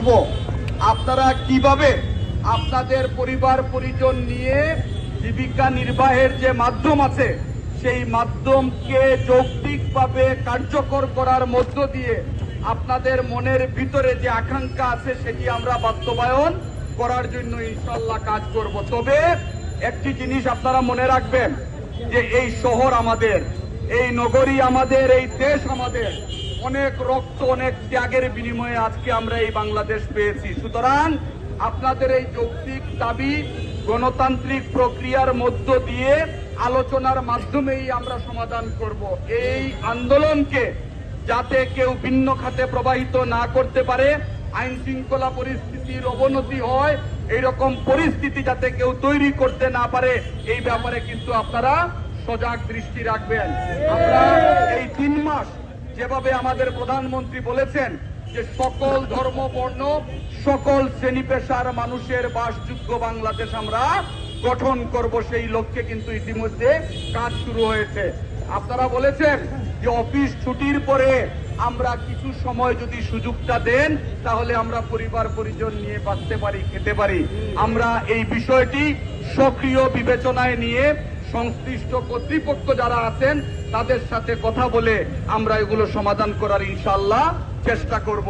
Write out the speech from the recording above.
বলবো, আপনারা কিভাবে আপনাদের পরিবার পরিজন নিয়ে জীবিকা নির্বাহের যে মাধ্যম আছে সেই মাধ্যমকে যৌক্তিকভাবে কার্যকর করার মধ্য দিয়ে আপনাদের মনের ভিতরে যে আকাঙ্ক্ষা আছে সেটি আমরা বাস্তবায়ন করার জন্য ইনশাল্লাহ কাজ করব। তবে একটি জিনিস আপনারা মনে রাখবেন যে এই শহর আমাদের, এই নগরী আমাদের, এই দেশ আমাদের, অনেক রক্ত অনেক ত্যাগের বিনিময়ে আজকে আমরা এই বাংলাদেশ পেয়েছি। সুতরাং আপনাদের এই যৌক্তিক দাবি গণতান্ত্রিক প্রক্রিয়ার মধ্য দিয়ে আলোচনার মাধ্যমেই আমরা সমাধান করব। এই আন্দোলনকে যাতে কেউ ভিন্ন খাতে প্রবাহিত না করতে পারে, আইন শৃঙ্খলা পরিস্থিতির অবনতি হয়, এইরকম পরিস্থিতি যাতে কেউ তৈরি করতে না পারে, এই ব্যাপারে কিন্তু আপনারা সজাগ দৃষ্টি রাখবেন। আমরা এই 3 মাস যেভাবে আমাদের প্রধানমন্ত্রী বলেছেন যে সকল ধর্ম বর্ণ সকল শ্রেণী পেশার মানুষের বাসযোগ্য বাংলাদেশ আমরা গঠন করব, সেই লক্ষ্যে কিন্তু ইতিমধ্যে কাজ শুরু হয়েছে। আপনারা বলেছেন যে অফিস ছুটির পরে আমরা কিছু সময় যদি সুযোগটা দেন তাহলে আমরা পরিবার পরিজন নিয়ে বাঁচতে পারি, খেতে পারি। আমরা এই বিষয়টি সক্রিয় বিবেচনায় নিয়ে সংশ্লিষ্ট কর্তৃপক্ষ যারা আছেন তাদের সাথে কথা বলে আমরা এগুলো সমাধান করার ইনশাআল্লাহ চেষ্টা করব।